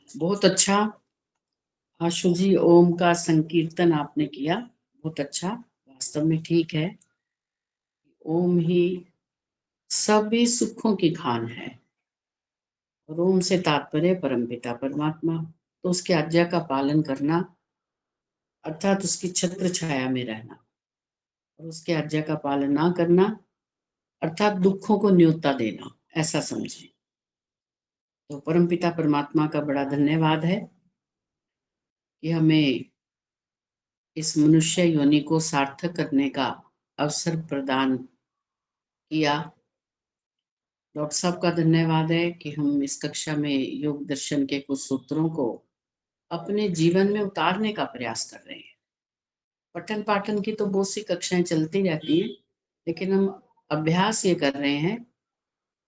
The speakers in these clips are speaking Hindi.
बहुत अच्छा आशु जी, ओम का संकीर्तन आपने किया, बहुत अच्छा। वास्तव में ठीक है, ओम ही सभी सुखों की खान है और ओम से तात्पर्य परमपिता परमात्मा। तो उसकी आज्ञा का पालन करना अर्थात उसकी छत्र छाया में रहना, और उसकी आज्ञा का पालन ना करना अर्थात दुखों को न्योता देना, ऐसा समझे। तो परमपिता परमात्मा का बड़ा धन्यवाद है कि हमें इस मनुष्य योनि को सार्थक करने का अवसर प्रदान किया। डॉक्टर साहब का धन्यवाद है कि हम इस कक्षा में योग दर्शन के कुछ सूत्रों को अपने जीवन में उतारने का प्रयास कर रहे हैं। पठन पाठन की तो बहुत सी कक्षाएं चलती रहती हैं, लेकिन हम अभ्यास ये कर रहे हैं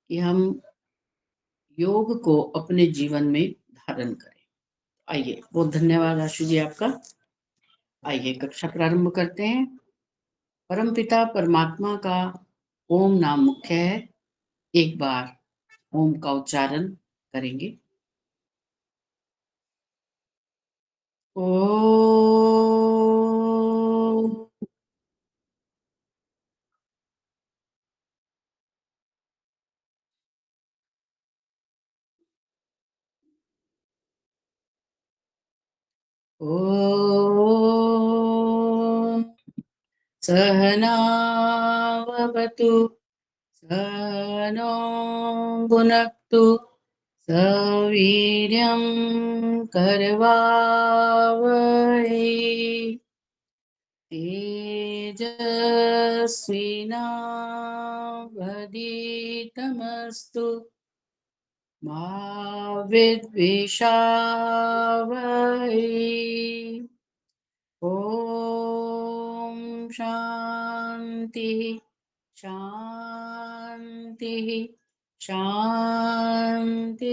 कि हम योग को अपने जीवन में धारण करें। आइए, बहुत धन्यवाद आशु जी आपका। आइए कक्षा प्रारंभ करते हैं। परमपिता परमात्मा का ओम नाम मुख्य है। एक बार ओम का उच्चारण करेंगे। ओम। ओम सहनावतु सहनो भुनक्तु सवीर्यं करवावहै तेजस्विनावधीतमस्तु मा विद्विषावहै। ओम शांति शांति शांति।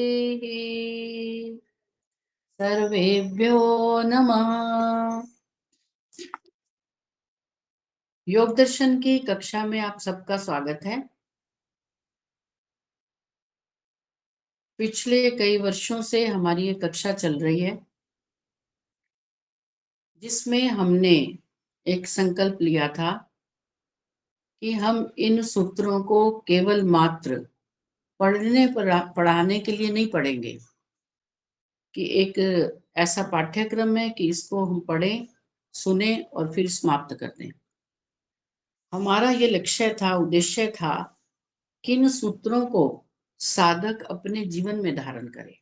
सर्वेभ्यो नमः। योग दर्शन की कक्षा में आप सबका स्वागत है। पिछले कई वर्षों से हमारी ये कक्षा चल रही है, जिसमें हमने एक संकल्प लिया था कि हम इन सूत्रों को केवल मात्र पढ़ाने के लिए नहीं पढ़ेंगे, कि एक ऐसा पाठ्यक्रम है कि इसको हम पढ़ें, सुने और फिर समाप्त कर दें। हमारा ये लक्ष्य था, उद्देश्य था कि इन सूत्रों को साधक अपने जीवन में धारण करे,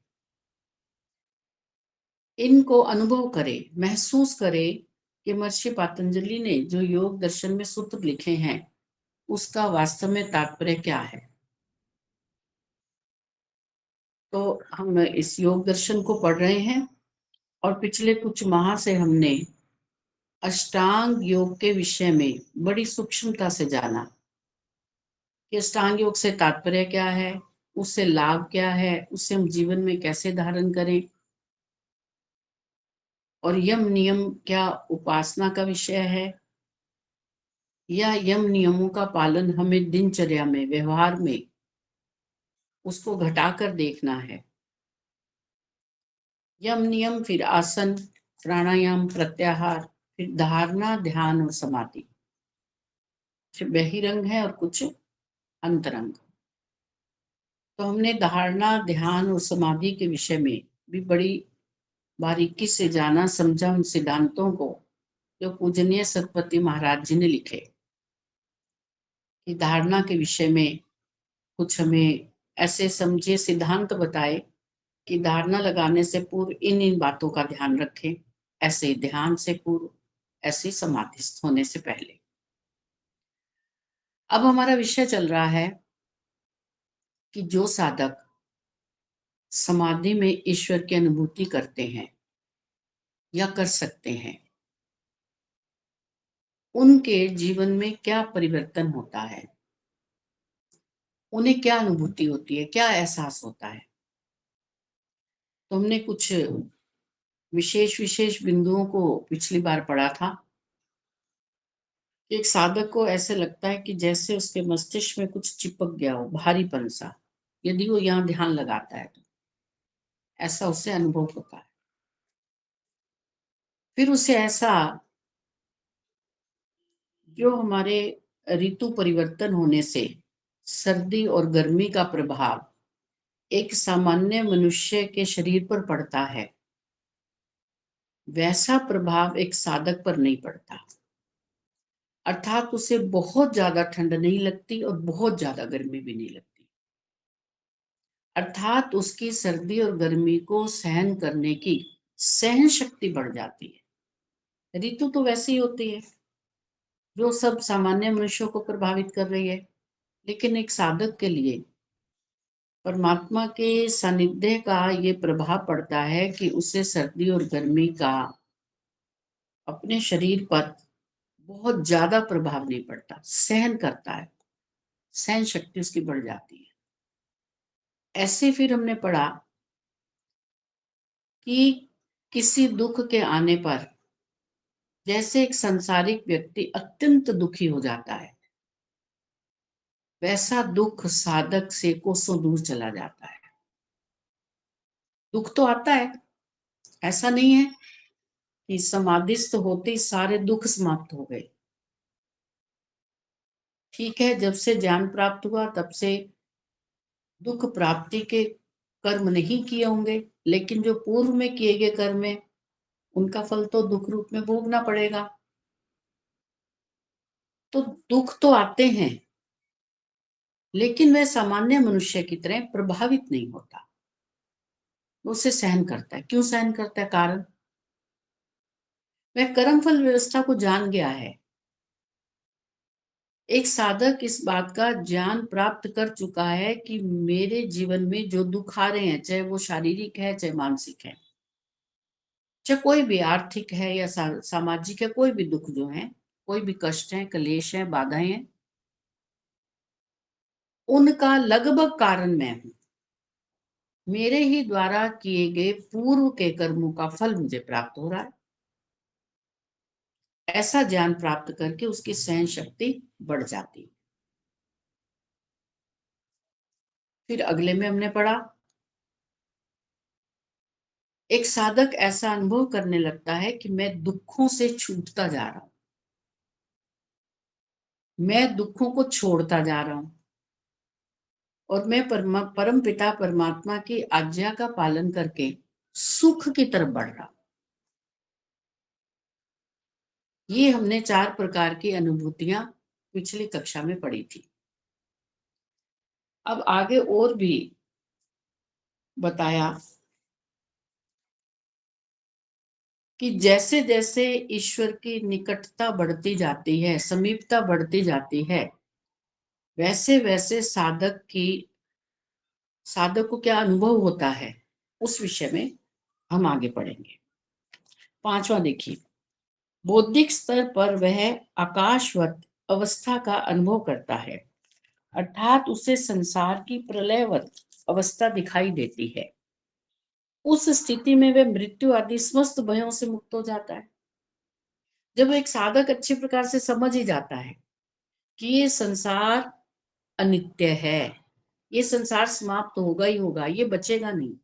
इनको अनुभव करे, महसूस करे कि महर्षि पतंजलि ने जो योग दर्शन में सूत्र लिखे हैं उसका वास्तव में तात्पर्य क्या है। तो हम इस योग दर्शन को पढ़ रहे हैं और पिछले कुछ माह से हमने अष्टांग योग के विषय में बड़ी सूक्ष्मता से जाना कि अष्टांग योग से तात्पर्य क्या है, उससे लाभ क्या है, उससे हम जीवन में कैसे धारण करें, और यम नियम क्या उपासना का विषय है या यम नियमों का पालन हमें दिनचर्या में, व्यवहार में उसको घटाकर देखना है। यम नियम, फिर आसन, प्राणायाम, प्रत्याहार, फिर धारणा, ध्यान और समाधि। कुछ बहिरंग है और कुछ अंतरंग। तो हमने धारणा, ध्यान और समाधि के विषय में भी बड़ी बारीकी से जाना, समझा उन सिद्धांतों को जो पूजनीय सतपति महाराज जी ने लिखे। कि धारणा के विषय में कुछ हमें ऐसे समझे सिद्धांत बताए कि धारणा लगाने से पूर्व इन इन बातों का ध्यान रखें, ऐसे ध्यान से पूर्व, ऐसे समाधिस्थ होने से पहले। अब हमारा विषय चल रहा है कि जो साधक समाधि में ईश्वर की अनुभूति करते हैं या कर सकते हैं, उनके जीवन में क्या परिवर्तन होता है, उन्हें क्या अनुभूति होती है, क्या एहसास होता है। तो हमने कुछ विशेष विशेष बिंदुओं को पिछली बार पढ़ा था। एक साधक को ऐसे लगता है कि जैसे उसके मस्तिष्क में कुछ चिपक गया हो, भारीपन सा, यदि वो यहाँ ध्यान लगाता है तो ऐसा उसे अनुभव होता है। फिर उसे ऐसा, जो हमारे ऋतु परिवर्तन होने से सर्दी और गर्मी का प्रभाव एक सामान्य मनुष्य के शरीर पर पड़ता है, वैसा प्रभाव एक साधक पर नहीं पड़ता। अर्थात उसे बहुत ज्यादा ठंड नहीं लगती और बहुत ज्यादा गर्मी भी नहीं लगती। अर्थात उसकी सर्दी और गर्मी को सहन करने की सहन शक्ति बढ़ जाती है। ऋतु तो वैसी ही होती है जो सब सामान्य मनुष्यों को प्रभावित कर रही है, लेकिन एक साधक के लिए परमात्मा के सानिध्य का ये प्रभाव पड़ता है कि उसे सर्दी और गर्मी का अपने शरीर पर बहुत ज्यादा प्रभाव नहीं पड़ता, सहन करता है, सहन शक्ति उसकी बढ़ जाती है। ऐसे फिर हमने पढ़ा कि किसी दुख के आने पर जैसे एक संसारिक व्यक्ति अत्यंत दुखी हो जाता है, वैसा दुख साधक से कोसों दूर चला जाता है। दुख तो आता है, ऐसा नहीं है कि समाधिस्थ होते ही सारे दुख समाप्त हो गए। ठीक है, जब से ज्ञान प्राप्त हुआ तब से दुख प्राप्ति के कर्म नहीं किए होंगे, लेकिन जो पूर्व में किए गए कर्म है उनका फल तो दुख रूप में भोगना पड़ेगा। तो दुख तो आते हैं, लेकिन वह सामान्य मनुष्य की तरह प्रभावित नहीं होता, वो उसे सहन करता है। क्यों सहन करता है? कारण, वह कर्मफल व्यवस्था को जान गया है। एक साधक इस बात का ज्ञान प्राप्त कर चुका है कि मेरे जीवन में जो दुख आ रहे हैं, चाहे वो शारीरिक है चाहे मानसिक है, चाहे कोई भी आर्थिक है या सामाजिक है, कोई भी दुख जो है, कोई भी कष्ट है, क्लेश है, बाधाएं हैं, उनका लगभग कारण मैं हूं। मेरे ही द्वारा किए गए पूर्व के कर्मों का फल मुझे प्राप्त हो रहा है। ऐसा ज्ञान प्राप्त करके उसकी सहन शक्ति बढ़ जाती है। फिर अगले में हमने पढ़ा, एक साधक ऐसा अनुभव करने लगता है कि मैं दुखों से छूटता जा रहा हूं, मैं दुखों को छोड़ता जा रहा हूं और मैं परम पिता परमात्मा की आज्ञा का पालन करके सुख की तरफ बढ़ रहा हूं। ये हमने 4 प्रकार की अनुभूतियां पिछली कक्षा में पढ़ी थी। अब आगे और भी बताया कि जैसे जैसे ईश्वर की निकटता बढ़ती जाती है, समीपता बढ़ती जाती है, वैसे वैसे साधक को क्या अनुभव होता है, उस विषय में हम आगे पढ़ेंगे। 5वां देखिए, बौद्धिक स्तर पर वह आकाशवत अवस्था का अनुभव करता है, अर्थात उसे संसार की प्रलयवत अवस्था दिखाई देती है। उस स्थिति में वह मृत्यु आदि समस्त भयों से मुक्त हो जाता है। जब एक साधक अच्छी प्रकार से समझ ही जाता है कि ये संसार अनित्य है, ये संसार समाप्त होगा ही होगा, ये बचेगा नहीं,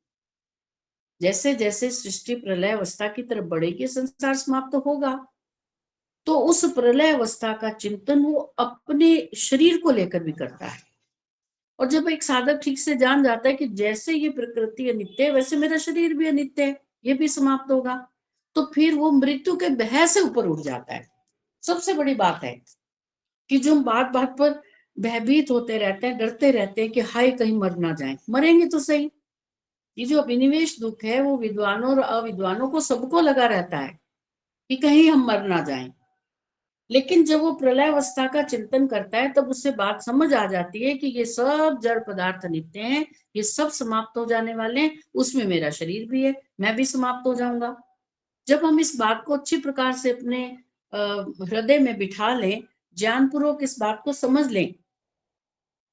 जैसे जैसे सृष्टि प्रलय अवस्था की तरफ बढ़ेगी संसार समाप्त होगा, तो उस प्रलय अवस्था का चिंतन वो अपने शरीर को लेकर भी करता है। और जब एक साधक ठीक से जान जाता है कि जैसे ये प्रकृति अनित्य है वैसे मेरा शरीर भी अनित्य है, ये भी समाप्त होगा, तो फिर वो मृत्यु के भय से ऊपर उठ जाता है। सबसे बड़ी बात है कि जो हम बात बात पर भयभीत होते रहते हैं, डरते रहते हैं कि हाय कहीं मर ना जाए, मरेंगे तो सही। ये जो अभिनिवेश दुख है वो विद्वानों और अविद्वानों को सबको लगा रहता है कि कहीं हम मर ना जाएं। लेकिन जब वो प्रलय अवस्था का चिंतन करता है तब उससे बात समझ आ जाती है कि ये सब जड़ पदार्थ नित्य हैं, ये सब समाप्त हो जाने वाले हैं, उसमें मेरा शरीर भी है, मैं भी समाप्त हो जाऊंगा। जब हम इस बात को अच्छी प्रकार से अपने हृदय में बिठा लें, ज्ञानपूर्वक इस बात को समझ लें,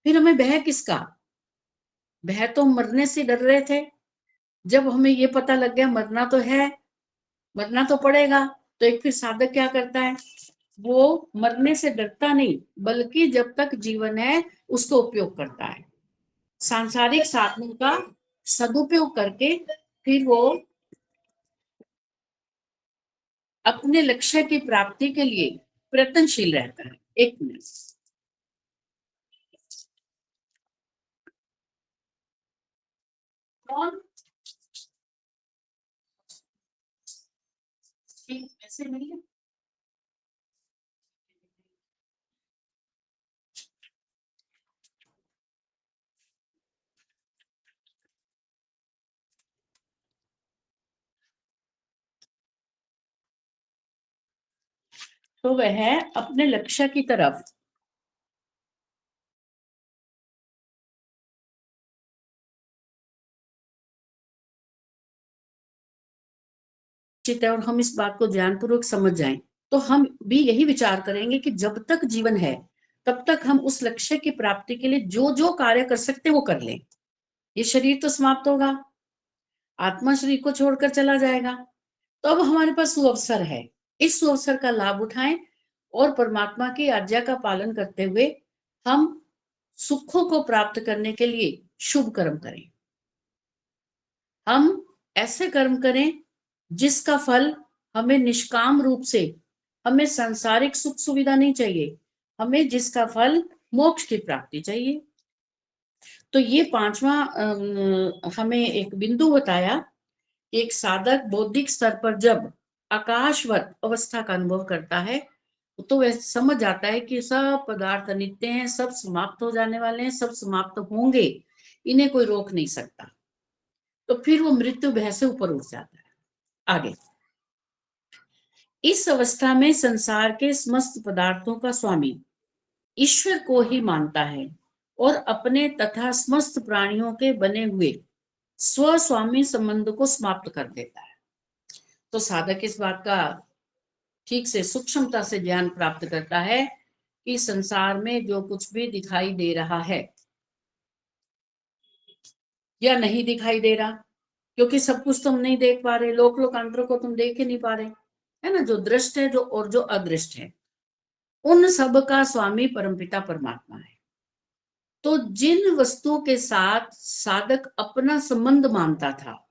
फिर हमें भय किसका? भय तो मरने से डर रहे थे, जब हमें ये पता लग गया मरना तो है, मरना तो पड़ेगा, तो एक फिर साधक क्या करता है, वो मरने से डरता नहीं, बल्कि जब तक जीवन है उसको उपयोग करता है। सांसारिक साधनों का सदुपयोग करके फिर वो अपने लक्ष्य की प्राप्ति के लिए प्रयत्नशील रहता है। एक मिनट। कौन ऐसे मिल गया? तो वह अपने लक्ष्य की तरफ है और हम इस बात को ध्यानपूर्वक समझ जाएं तो हम भी यही विचार करेंगे कि जब तक जीवन है तब तक हम उस लक्ष्य की प्राप्ति के लिए जो जो कार्य कर सकते वो कर लें। ये शरीर तो समाप्त होगा, आत्मा शरीर को छोड़कर चला जाएगा, तो अब हमारे पास सुअवसर है। इस सुअवसर का लाभ उठाएं और परमात्मा की आज्ञा का पालन करते हुए हम सुखों को प्राप्त करने के लिए शुभ कर्म करें। हम ऐसे कर्म करें जिसका फल हमें निष्काम रूप से, हमें सांसारिक सुख सुविधा नहीं चाहिए, हमें जिसका फल मोक्ष की प्राप्ति चाहिए। तो ये पांचवा हमें एक बिंदु बताया। एक साधक बौद्धिक स्तर पर जब आकाशवत अवस्था का अनुभव करता है तो वह समझ जाता है कि सब पदार्थ अनित्य हैं, सब समाप्त हो जाने वाले हैं, सब समाप्त होंगे, इन्हें कोई रोक नहीं सकता। तो फिर वो मृत्यु भय से ऊपर उठ जाता है। आगे, इस अवस्था में संसार के समस्त पदार्थों का स्वामी ईश्वर को ही मानता है और अपने तथा समस्त प्राणियों के बने हुए स्वस्वामी संबंध को समाप्त कर देता है। तो साधक इस बात का ठीक से सूक्ष्मता से ज्ञान प्राप्त करता है कि संसार में जो कुछ भी दिखाई दे रहा है या नहीं दिखाई दे रहा, क्योंकि सब कुछ तुम नहीं देख पा रहे, लोक लोकांतरों को तुम देख ही नहीं पा रहे, है ना, जो दृष्ट है जो और जो अदृष्ट है, उन सब का स्वामी परमपिता परमात्मा है। तो जिन वस्तुओं के साथ साधक अपना संबंध मानता था,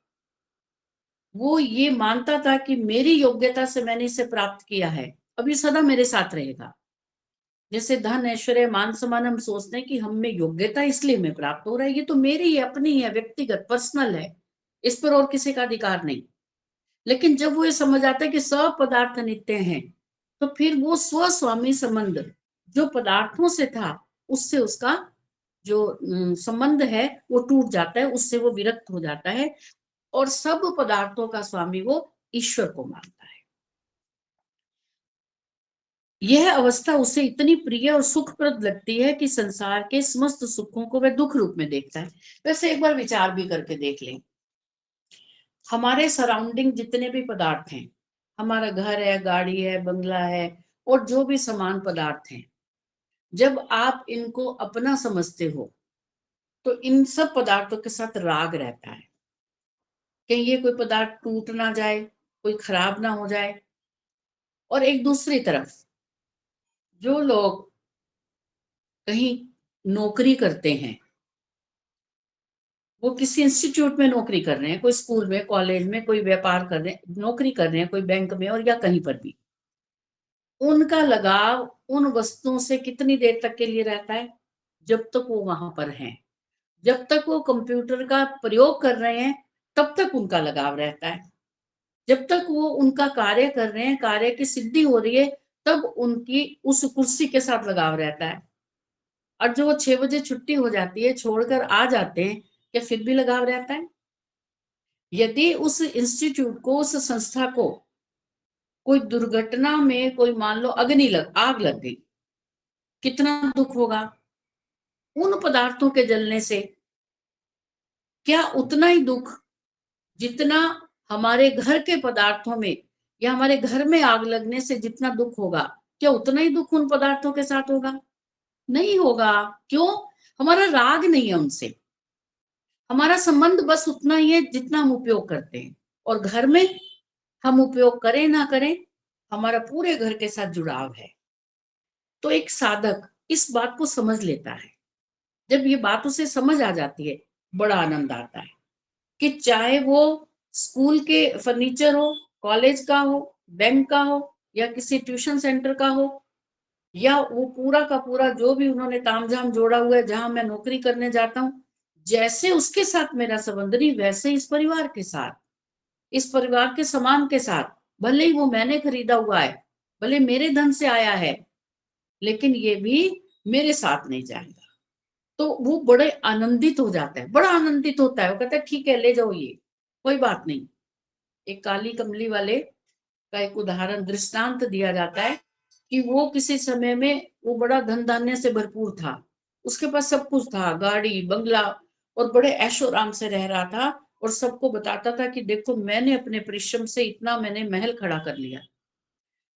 वो ये मानता था कि मेरी योग्यता से मैंने इसे प्राप्त किया है, अब ये सदा मेरे साथ रहेगा। जैसे धन ऐश्वर्य मान सम्मान हम सोचते हैं कि हम में योग्यता इसलिए में प्राप्त हो रहा है, ये तो मेरी है, अपनी है, व्यक्तिगत पर्सनल है, इस पर और किसी का अधिकार नहीं। लेकिन जब वो ये समझ आता है कि सब पदार्थ नित्य हैं, तो फिर वो स्वस्वामी संबंध जो पदार्थों से था उससे उसका जो संबंध है वो टूट जाता है, उससे वो विरक्त हो जाता है और सब पदार्थों का स्वामी वो ईश्वर को मानता है। यह अवस्था उसे इतनी प्रिय और सुखप्रद लगती है कि संसार के समस्त सुखों को वह दुख रूप में देखता है। वैसे एक बार विचार भी करके देख लें, हमारे सराउंडिंग जितने भी पदार्थ हैं, हमारा घर है, गाड़ी है, बंगला है और जो भी समान पदार्थ हैं, जब आप इनको अपना समझते हो तो इन सब पदार्थों के साथ राग रहता है, कहीं ये कोई पदार्थ टूट ना जाए, कोई खराब ना हो जाए। और एक दूसरी तरफ जो लोग कहीं नौकरी करते हैं, वो किसी इंस्टीट्यूट में नौकरी कर रहे हैं, कोई स्कूल में, कॉलेज में, कोई व्यापार कर रहे हैं, नौकरी कर रहे हैं, कोई बैंक में और या कहीं पर भी, उनका लगाव उन वस्तुओं से कितनी देर तक के लिए रहता है? जब तक वो वहां पर हैं, जब तक वो कंप्यूटर का प्रयोग कर रहे हैं तब तक उनका लगाव रहता है, जब तक वो उनका कार्य कर रहे हैं, कार्य की सिद्धि हो रही है, तब उनकी उस कुर्सी के साथ लगाव रहता है। और जो 6 बजे छुट्टी हो जाती है, छोड़कर आ जाते हैं, क्या फिर भी लगाव रहता है? यदि उस इंस्टीट्यूट को, उस संस्था को कोई दुर्घटना में, कोई मान लो आग लग गई, कितना दुख होगा? उन पदार्थों के जलने से क्या उतना ही दुख जितना हमारे घर के पदार्थों में या हमारे घर में आग लगने से जितना दुख होगा, क्या उतना ही दुख उन पदार्थों के साथ होगा? नहीं होगा। क्यों? हमारा राग नहीं है उनसे, हमारा संबंध बस उतना ही है जितना हम उपयोग करते हैं। और घर में हम उपयोग करें ना करें, हमारा पूरे घर के साथ जुड़ाव है। तो एक साधक इस बात को समझ लेता है जब ये बात उसे समझ आ जाती है, बड़ा आनंद आता है कि चाहे वो स्कूल के फर्नीचर हो, कॉलेज का हो, बैंक का हो, या किसी ट्यूशन सेंटर का हो, या वो पूरा का पूरा जो भी उन्होंने तामझाम जोड़ा हुआ है, जहां मैं नौकरी करने जाता हूँ, जैसे उसके साथ मेरा संबंध नहीं, वैसे इस परिवार के साथ, इस परिवार के सामान के साथ, भले ही वो मैंने खरीदा हुआ है, भले मेरे धन से आया है, लेकिन ये भी मेरे साथ नहीं जाएगा। तो वो बड़े आनंदित हो जाता है, बड़ा आनंदित होता है। वो कहता है ठीक है, ले जाओ, ये कोई बात नहीं। एक काली कमली वाले का एक उदाहरण, दृष्टांत दिया जाता है कि वो किसी समय में वो बड़ा धन धान्य से भरपूर था, उसके पास सब कुछ था, गाड़ी बंगला, और बड़े ऐशो आराम से रह रहा था, और सबको बताता था कि देखो मैंने अपने परिश्रम से इतना मैंने महल खड़ा कर लिया।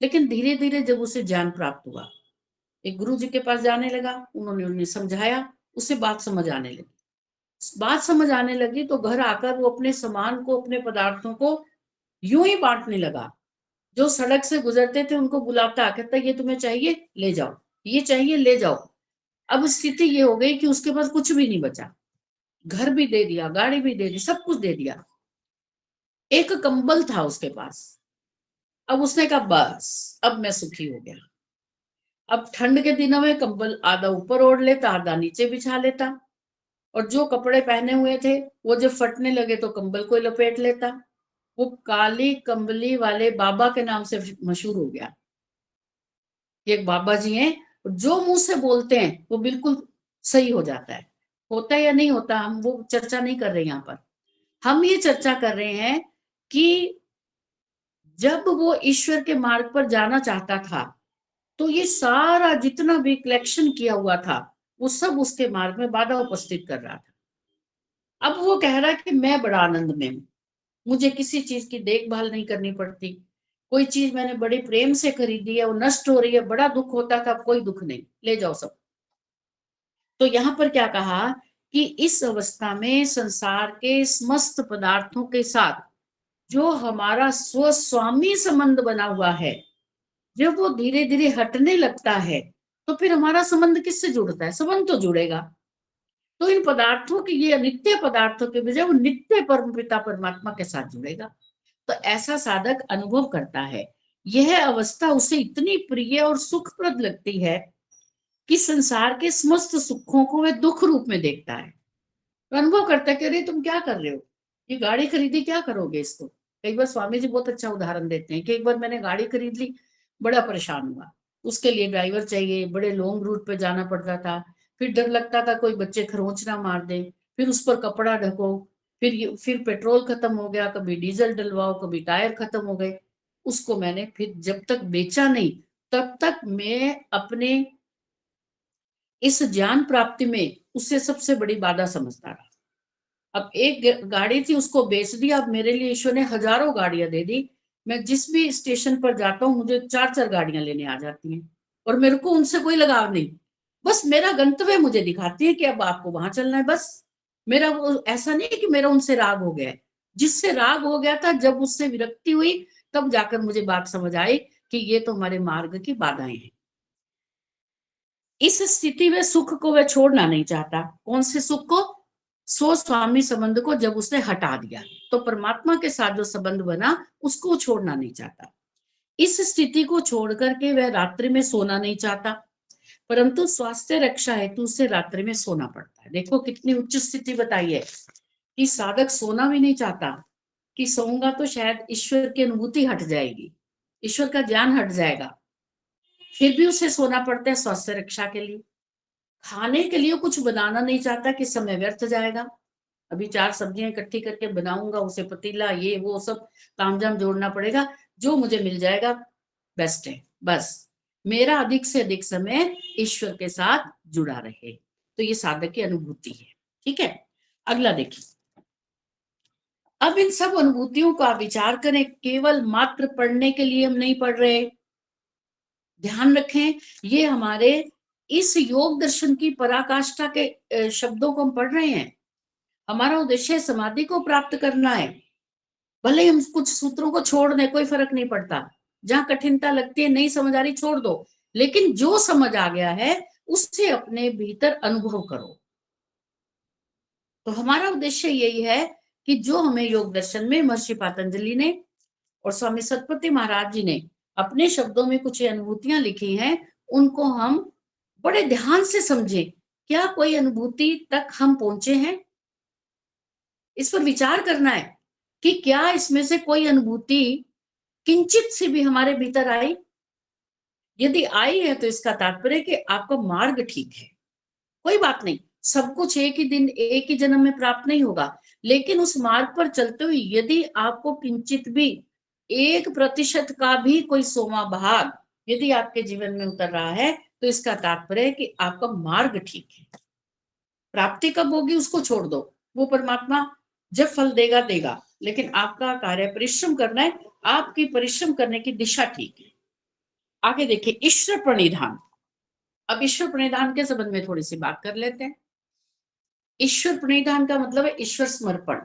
लेकिन धीरे धीरे जब उसे ज्ञान प्राप्त हुआ, एक गुरु जी के पास जाने लगा, उन्होंने उन्हें समझाया, उसे बात समझ आने लगी। बात समझ आने लगी तो घर आकर वो अपने सामान को, अपने पदार्थों को यूं ही बांटने लगा। जो सड़क से गुजरते थे उनको बुलाता, कहता ये तुम्हें चाहिए ले जाओ, ये चाहिए ले जाओ। अब स्थिति ये हो गई कि उसके पास कुछ भी नहीं बचा, घर भी दे दिया, गाड़ी भी दे दी, सब कुछ दे दिया। एक कंबल था उसके पास। अब उसने कहा बस अब मैं सुखी हो गया। अब ठंड के दिनों में कंबल आधा ऊपर ओढ़ लेता, आधा नीचे बिछा लेता, और जो कपड़े पहने हुए थे वो जब फटने लगे तो कंबल को लपेट लेता। वो काली कंबली वाले बाबा के नाम से मशहूर हो गया। एक बाबा जी हैं, जो मुंह से बोलते हैं वो बिल्कुल सही हो जाता है। होता है या नहीं होता, हम वो चर्चा नहीं कर रहे यहाँ पर। हम ये चर्चा कर रहे हैं कि जब वो ईश्वर के मार्ग पर जाना चाहता था, तो ये सारा जितना भी कलेक्शन किया हुआ था, वो सब उसके मार्ग में बाधा उपस्थित कर रहा था। अब वो कह रहा है कि मैं बड़ा आनंद में हूँ, मुझे किसी चीज की देखभाल नहीं करनी पड़ती। कोई चीज मैंने बड़े प्रेम से खरीदी है, वो नष्ट हो रही है, बड़ा दुख होता था, कोई दुख नहीं, ले जाओ सब। तो यहाँ पर क्या कहा कि इस अवस्था में संसार के समस्त पदार्थों के साथ जो हमारा स्वस्वामी संबंध बना हुआ है, जब वो धीरे धीरे हटने लगता है, तो फिर हमारा संबंध किससे जुड़ता है? संबंध तो जुड़ेगा। तो इन पदार्थों की, ये अनित्य पदार्थों के बजाय वो नित्य परम पिता परमात्मा के साथ जुड़ेगा। तो ऐसा साधक अनुभव करता है। यह अवस्था उसे इतनी प्रिय और सुखप्रद लगती है कि संसार के समस्त सुखों को वह दुख रूप में देखता है। तो अनुभव करता है कि अरे तुम क्या कर रहे हो, ये गाड़ी खरीदी, क्या करोगे इसको। कई बार स्वामी जी बहुत अच्छा उदाहरण देते हैं कि एक बार मैंने गाड़ी खरीद ली, बड़ा परेशान हुआ, उसके लिए ड्राइवर चाहिए, बड़े लॉन्ग रूट पे जाना पड़ता था, फिर डर लगता था कोई बच्चे खरोंच ना मार दे, फिर उस पर कपड़ा ढको, फिर पेट्रोल खत्म हो गया, कभी डीजल डलवाओ, कभी टायर खत्म हो गए। उसको मैंने फिर जब तक बेचा नहीं, तब तक मैं अपने इस ज्ञान प्राप्ति में उससे सबसे बड़ी बाधा समझता रहा। अब एक गाड़ी थी, उसको बेच दिया। अब मेरे लिए ईश्वर ने हजारों गाड़ियां दे दी। मैं जिस भी स्टेशन पर जाता हूँ, मुझे 4-4 गाड़ियां लेने आ जाती हैं, और मेरे को उनसे कोई लगाव नहीं। बस मेरा गंतव्य मुझे दिखाती है कि अब आपको वहां चलना है, बस। मेरा वो ऐसा नहीं है कि मेरा उनसे राग हो गया है। जिससे राग हो गया था, जब उससे विरक्ति हुई, तब जाकर मुझे बात समझ आई कि ये तो हमारे मार्ग की बाधाएं हैं। इस स्थिति में सुख को वह छोड़ना नहीं चाहता। कौन से सुख को? स्व स्वामी संबंध को जब उसने हटा दिया, तो परमात्मा के साथ जो संबंध बना, उसको छोड़ना नहीं चाहता। इस स्थिति को छोड़ करके वह रात्रि में सोना नहीं चाहता, परंतु स्वास्थ्य रक्षा हेतु उसे रात्रि में सोना पड़ता है। देखो कितनी उच्च स्थिति बताई है कि साधक सोना भी नहीं चाहता, कि सोऊंगा तो शायद ईश्वर की अनुभूति हट जाएगी, ईश्वर का ज्ञान हट जाएगा। फिर भी उसे सोना पड़ता है स्वास्थ्य रक्षा के लिए। खाने के लिए कुछ बनाना नहीं चाहता कि समय व्यर्थ जाएगा, अभी 4 सब्जियां इकट्ठी करके बनाऊंगा, उसे पतीला ये वो सब तामझाम जोड़ना पड़ेगा, जो मुझे मिल जाएगा बेस्ट है, बस मेरा अधिक से अधिक समय ईश्वर के साथ जुड़ा रहे। तो ये साधक की अनुभूति है। ठीक है, अगला देखिए। अब इन सब अनुभूतियों का विचार करें, केवल मात्र पढ़ने के लिए हम नहीं पढ़ रहे। ध्यान रखें, ये हमारे इस योग दर्शन की पराकाष्ठा के शब्दों को हम पढ़ रहे हैं। हमारा उद्देश्य समाधि को प्राप्त करना है। भले हम कुछ सूत्रों को छोड़ दें, कोई फर्क नहीं पड़ता। जहां कठिनता लगती है, नहीं समझ आ रही, छोड़ दो। लेकिन जो समझ आ गया है, उससे अपने भीतर अनुभव करो। तो हमारा उद्देश्य यही है कि जो हमें योग दर्शन में महर्षि पतंजलि ने और स्वामी सतपति महाराज जी ने अपने शब्दों में कुछ अनुभूतियां लिखी हैं, उनको हम बड़े ध्यान से समझें। क्या कोई अनुभूति तक हम पहुंचे हैं? इस पर विचार करना है कि क्या इसमें से कोई अनुभूति किंचित से भी हमारे भीतर आई। यदि आई है तो इसका तात्पर्य कि आपका मार्ग ठीक है। कोई बात नहीं, सब कुछ एक ही दिन एक ही जन्म में प्राप्त नहीं होगा, लेकिन उस मार्ग पर चलते हुए यदि आपको किंचित भी 1% का भी कोई सोमा भाग यदि आपके जीवन में उतर रहा है, तो इसका तात्पर्य है कि आपका मार्ग ठीक है। प्राप्ति कब होगी उसको छोड़ दो, वो परमात्मा जब फल देगा देगा, लेकिन आपका कार्य परिश्रम करना है। आपकी परिश्रम करने की दिशा ठीक है। आगे देखिए, ईश्वर प्रणिधान। अब ईश्वर प्रणिधान के संबंध में थोड़ी सी बात कर लेते हैं। ईश्वर प्रणिधान का मतलब है ईश्वर समर्पण।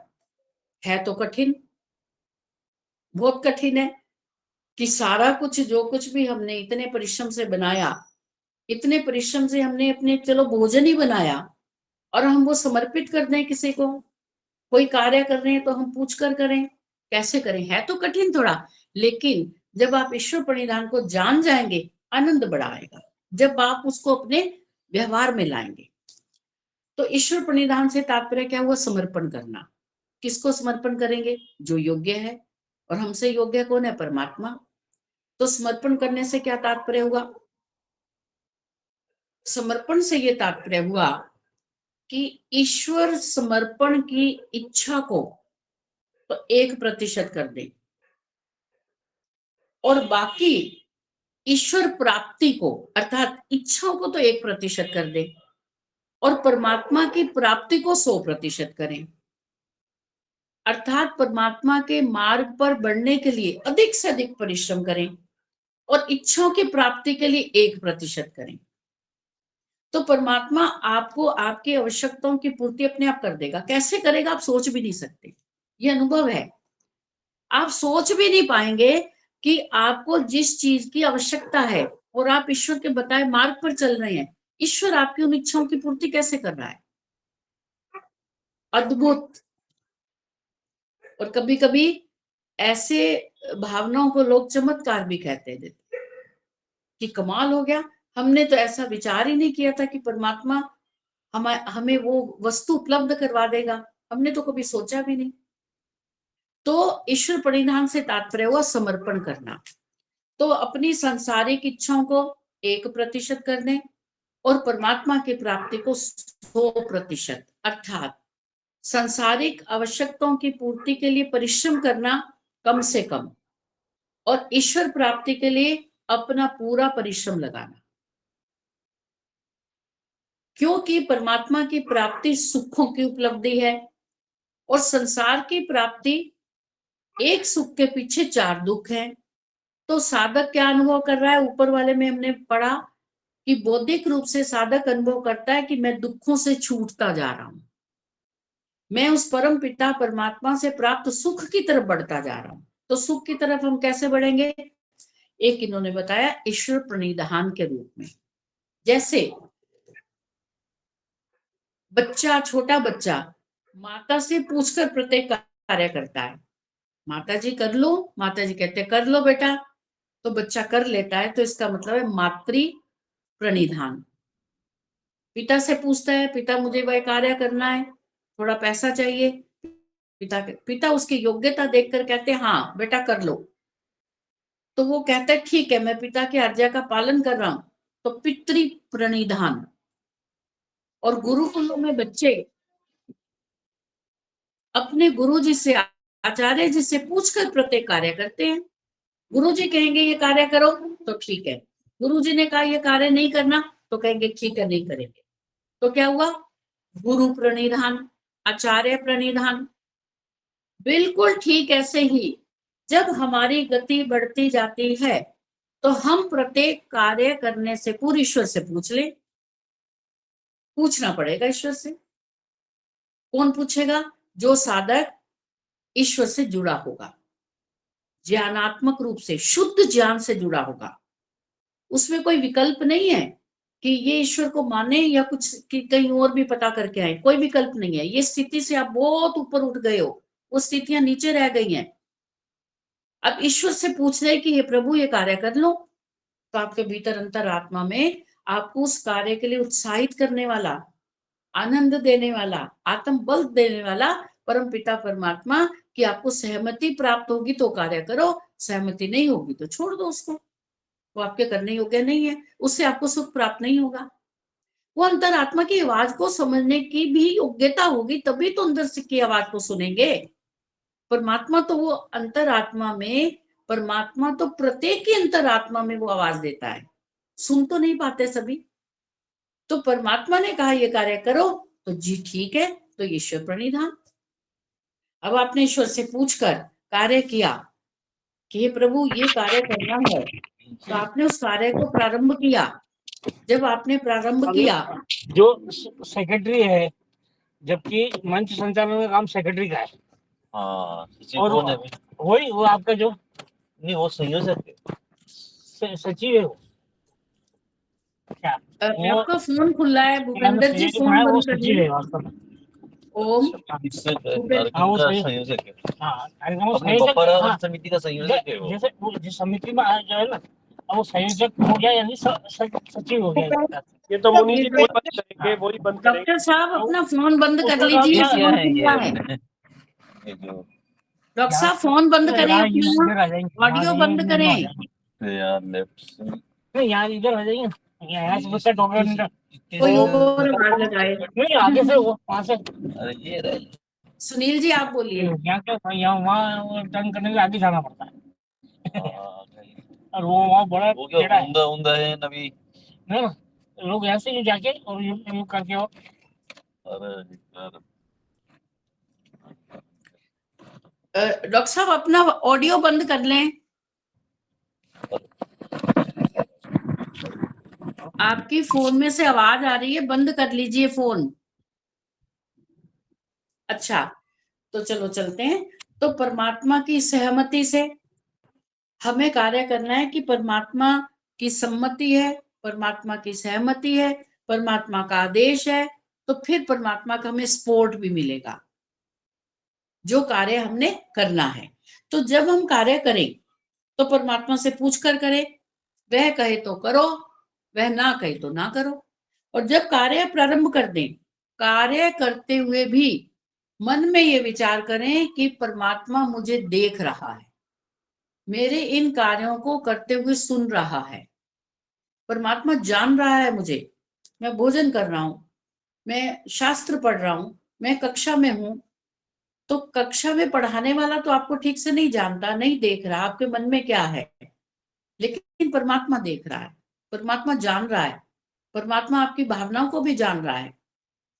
है तो कठिन, बहुत कठिन है कि सारा कुछ जो कुछ भी हमने इतने परिश्रम से बनाया, इतने परिश्रम से हमने अपने चलो भोजन ही बनाया और हम वो समर्पित कर दें किसी को। कोई कार्य कर रहे हैं तो हम पूछ कर करें, कैसे करें? है तो कठिन थोड़ा, लेकिन जब आप ईश्वर प्रणिधान को जान जाएंगे, आनंद बड़ा आएगा जब आप उसको अपने व्यवहार में लाएंगे। तो ईश्वर प्रणिधान से तात्पर्य क्या हुआ? समर्पण करना। किसको समर्पण करेंगे? जो योग्य है, और हमसे योग्य कौन है? परमात्मा। तो समर्पण करने से क्या तात्पर्य हुआ? समर्पण से ये तात्पर्य हुआ कि ईश्वर समर्पण की इच्छा को तो 1% कर दे, और बाकी ईश्वर प्राप्ति को अर्थात इच्छाओं को तो 1% कर दे, और परमात्मा की प्राप्ति को 100% करें। अर्थात परमात्मा के मार्ग पर बढ़ने के लिए अधिक से अधिक परिश्रम करें और इच्छाओं की प्राप्ति के लिए 1% करें। तो परमात्मा आपको आपकी आवश्यकताओं की पूर्ति अपने आप कर देगा। कैसे करेगा आप सोच भी नहीं सकते, ये अनुभव है। आप सोच भी नहीं पाएंगे कि आपको जिस चीज की आवश्यकता है और आप ईश्वर के बताए मार्ग पर चल रहे हैं, ईश्वर आपकी उन इच्छाओं की पूर्ति कैसे कर रहा है। अद्भुत। और कभी कभी ऐसे भावनाओं को लोग चमत्कार भी कहते थे कि कमाल हो गया, हमने तो ऐसा विचार ही नहीं किया था कि परमात्मा हमें वो वस्तु उपलब्ध करवा देगा, हमने तो कभी सोचा भी नहीं। तो ईश्वर परिधान से तात्पर्य हुआ समर्पण करना। तो अपनी सांसारिक इच्छाओं को 1% कर दें और परमात्मा की प्राप्ति को 100%, अर्थात सांसारिक आवश्यकताओं की पूर्ति के लिए परिश्रम करना कम से कम, और ईश्वर प्राप्ति के लिए अपना पूरा परिश्रम लगाना। क्योंकि परमात्मा की प्राप्ति सुखों की उपलब्धि है और संसार की प्राप्ति एक सुख के पीछे 4 दुख हैं। तो साधक क्या अनुभव कर रहा है? ऊपर वाले में हमने पढ़ा कि बौद्धिक रूप से साधक अनुभव करता है कि मैं दुखों से छूटता जा रहा हूं, मैं उस परम पिता परमात्मा से प्राप्त सुख की तरफ बढ़ता जा रहा हूं। तो सुख की तरफ हम कैसे बढ़ेंगे? एक इन्होंने बताया ईश्वर प्रणिधान के रूप में। जैसे बच्चा, छोटा बच्चा माता से पूछकर प्रत्येक कार्य करता है। माता जी कर लो, माता जी कहते कर लो बेटा, तो बच्चा कर लेता है। तो इसका मतलब है मातृ प्रणिधान। पिता से पूछता है, पिता मुझे वह कार्य करना है, थोड़ा पैसा चाहिए, पिता उसकी योग्यता देखकर कहते हैं हाँ बेटा कर लो। तो वो कहता है ठीक है, मैं पिता की आज्ञा का पालन कर रहा हूं। तो पितृ प्रणिधान। और गुरुकुलों में बच्चे अपने गुरु जी से, आचार्य जी से पूछकर प्रत्येक कार्य करते हैं। गुरु जी कहेंगे ये कार्य करो तो ठीक है, गुरु जी ने कहा ये कार्य नहीं करना तो कहेंगे ठीक है नहीं करेंगे। तो क्या हुआ? गुरु प्रणिधान, आचार्य प्रणिधान। बिल्कुल ठीक ऐसे ही जब हमारी गति बढ़ती जाती है तो हम प्रत्येक कार्य करने से पूर्व ईश्वर से पूछ ले। पूछना पड़ेगा ईश्वर से। कौन पूछेगा? जो साधक ईश्वर से जुड़ा होगा, ज्ञानात्मक रूप से शुद्ध ज्ञान से जुड़ा होगा। उसमें कोई विकल्प नहीं है कि ये ईश्वर को माने या कुछ कि कहीं और भी पता करके आए, कोई विकल्प नहीं है। ये स्थिति से आप बहुत ऊपर उठ गए हो, वो स्थितियां नीचे रह गई हैं। अब ईश्वर से पूछ रहे कि हे प्रभु ये कार्य कर लो, तो आपके भीतर अंतरात्मा में आपको उस कार्य के लिए उत्साहित करने वाला, आनंद देने वाला, आत्म बल देने वाला परम पिता परमात्मा की आपको सहमति प्राप्त होगी तो कार्य करो, सहमति नहीं होगी तो छोड़ दो उसको, वो आपके करने योग्य नहीं है, उससे आपको सुख प्राप्त नहीं होगा। वो अंतरात्मा की आवाज को समझने की भी योग्यता होगी, तभी तो अंदर से की आवाज को सुनेंगे। परमात्मा तो वो अंतरात्मा में, परमात्मा तो प्रत्येक की अंतरात्मा में वो आवाज देता है, सुन तो नहीं पाते सभी। तो परमात्मा ने कहा ये कार्य करो, तो जी ठीक है, तो ईश्वर प्रणिधान। अब आपने ईश्वर से पूछकर कार्य किया कि हे प्रभु ये कार्य करना है, तो आपने उस कार्य को प्रारंभ किया। जब आपने प्रारंभ किया, जो सेक्रेटरी है, जबकि मंच संचालन का काम सेक्रेटरी का है। हाँ, और कौन है? वही वो आपका जो नहीं, वो संयोजक है। सचिव है वो। क्या आपका फोन खुला है भूपेंद्र जी, फोन वो बंद सचिव करिए। है वास्तव में। ओम इससे भूपेंद्र हाँ, वो कार्यक्रम का संयोजक है। हाँ, कार्यक्रम अपने संयोजक। बपौरा हाँ, समिति का संयोजक है वो। जैसे वो जिस समिति में जो है ना, अब वो संयोजक हो गया यानी सचिव हो गया। ये तो मुनि जी वही बंद करेंगे, वही बंद करेंगे। डॉक्टर साहब अपना फोन बंद कर उसका लीजिए, क्या फोन है खुला है। ये जो डॉक्टर साहब फोन बंद करें, अपना ऑडियो बंद करें। यार लेफ्ट से नहीं, यहाँ इधर आ जाइए, यहाँ से उसका डॉक्टर कोई और आवाज लगाए। नहीं, आगे से वो वहाँ से। अरे ये रहे। सुनील जी आप बोलिए। यहाँ क्या, यहाँ वहाँ टर्न करने के लिए आगे जाना पड़ता है। हाँ, और वो वहाँ बड़ा वो क्या टेढ़ा है। उंदा उंदा है नबी। है ना, लोग ऐसे ही जाके और यूं करके और अरे यार डॉक्टर साहब अपना ऑडियो बंद कर लें। आपकी फोन में से आवाज आ रही है, बंद कर लीजिए फोन। अच्छा, तो चलो चलते हैं। तो परमात्मा की सहमति से हमें कार्य करना है कि परमात्मा की सम्मति है, परमात्मा की सहमति है, परमात्मा का आदेश है, तो फिर परमात्मा का हमें सपोर्ट भी मिलेगा जो कार्य हमने करना है। तो जब हम कार्य करें तो परमात्मा से पूछ कर करें, वह कहे तो करो, वह ना कहे तो ना करो। और जब कार्य प्रारंभ कर दें, कार्य करते हुए भी मन में ये विचार करें कि परमात्मा मुझे देख रहा है, मेरे इन कार्यों को करते हुए सुन रहा है, परमात्मा जान रहा है मुझे। मैं भोजन कर रहा हूं, मैं शास्त्र पढ़ रहा हूं, मैं कक्षा में हूं, तो कक्षा में पढ़ाने वाला तो आपको ठीक से नहीं जानता, नहीं देख रहा आपके मन में क्या है, लेकिन परमात्मा देख रहा है, परमात्मा जान रहा है, परमात्मा आपकी भावनाओं को भी जान रहा है।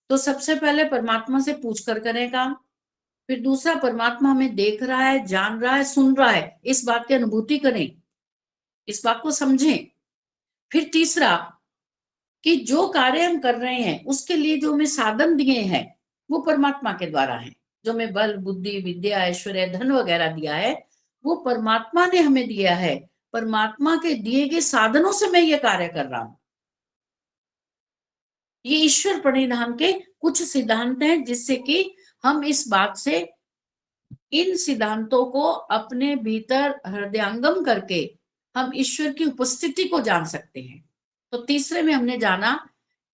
तो सबसे पहले परमात्मा से पूछ कर करें काम। फिर दूसरा, परमात्मा हमें देख रहा है, जान रहा है, सुन रहा है, इस बात की अनुभूति करें, इस बात को समझें। फिर तीसरा, कि जो कार्य हम कर रहे हैं उसके लिए जो हमें साधन दिए हैं वो परमात्मा के द्वारा है। जो हमें बल बुद्धि विद्या ऐश्वर्य धन वगैरह दिया है वो परमात्मा ने हमें दिया है। परमात्मा के दिए गए साधनों से मैं ये कार्य कर रहा हूं। ये ईश्वर प्रणिधान के कुछ सिद्धांत हैं जिससे कि हम इस बात से, इन सिद्धांतों को अपने भीतर हृदयंगम करके हम ईश्वर की उपस्थिति को जान सकते हैं। तो तीसरे में हमने जाना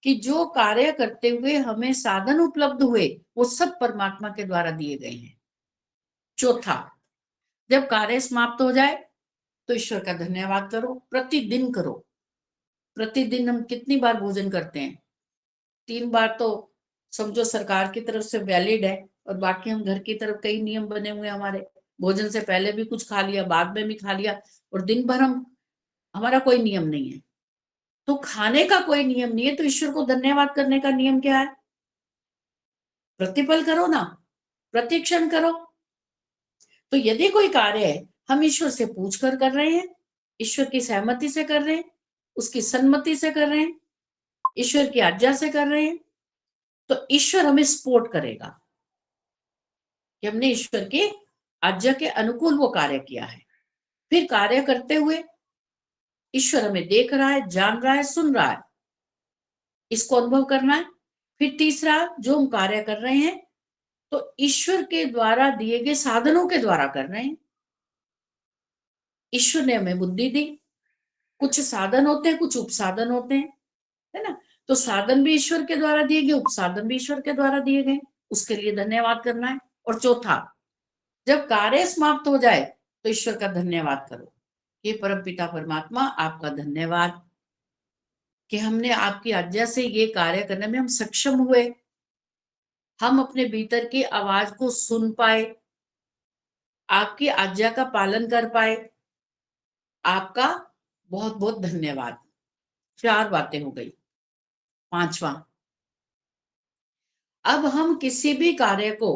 कि जो कार्य करते हुए हमें साधन उपलब्ध हुए वो सब परमात्मा के द्वारा दिए गए हैं। चौथा, जब कार्य समाप्त हो जाए तो ईश्वर का धन्यवाद करो, प्रतिदिन करो। प्रतिदिन हम कितनी बार भोजन करते हैं? 3 बार तो समझो सरकार की तरफ से वैलिड है, और बाकी हम घर की तरफ कई नियम बने हुए हैं हमारे, भोजन से पहले भी कुछ खा लिया, बाद में भी खा लिया, और दिन भर हम, हमारा कोई नियम नहीं है। तो खाने का कोई नियम नहीं है, तो ईश्वर को धन्यवाद करने का नियम क्या है? प्रतिपल करो ना, प्रतिक्षण करो। तो यदि कोई कार्य है हम ईश्वर से पूछ कर रहे हैं, ईश्वर की सहमति से कर रहे हैं, उसकी सम्मति से कर रहे हैं, ईश्वर की आज्ञा से कर रहे हैं, तो ईश्वर हमें सपोर्ट करेगा कि हमने ईश्वर की आज्ञा के अनुकूल वो कार्य किया है। फिर कार्य करते हुए ईश्वर हमें देख रहा है, जान रहा है, सुन रहा है, इसको अनुभव करना है। फिर तीसरा, जो हम कार्य कर रहे हैं तो ईश्वर के द्वारा दिए गए साधनों के द्वारा कर रहे हैं। ईश्वर ने हमें बुद्धि दी, कुछ साधन होते हैं, कुछ उपसाधन होते हैं, है ना। तो साधन भी ईश्वर के द्वारा दिए गए, उपसाधन भी ईश्वर के द्वारा दिए गए, उसके लिए धन्यवाद करना है। और चौथा, जब कार्य समाप्त हो जाए तो ईश्वर का धन्यवाद करो। हे परमपिता परमात्मा, आपका धन्यवाद कि हमने आपकी आज्ञा से ये कार्य करने में हम सक्षम हुए, हम अपने भीतर की आवाज को सुन पाए, आपकी आज्ञा का पालन कर पाए। आपका बहुत बहुत धन्यवाद। 4 बातें हो गई। 5वां, अब हम किसी भी कार्य को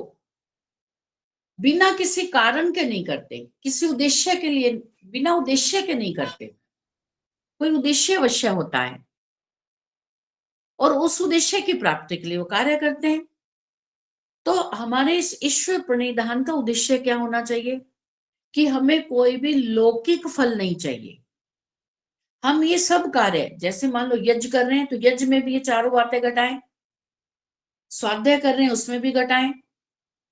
बिना किसी कारण के नहीं करते, किसी उद्देश्य के लिए, बिना उद्देश्य के नहीं करते। कोई उद्देश्य अवश्य होता है और उस उद्देश्य की प्राप्ति के लिए वो कार्य करते हैं। तो हमारे इस ईश्वर प्रणिधान का उद्देश्य क्या होना चाहिए कि हमें कोई भी लौकिक फल नहीं चाहिए। हम ये सब कार्य, जैसे मान लो यज्ञ कर रहे हैं तो यज्ञ में भी ये चारों बातें घटाएं, स्वाध्याय कर रहे हैं उसमें भी घटाएं।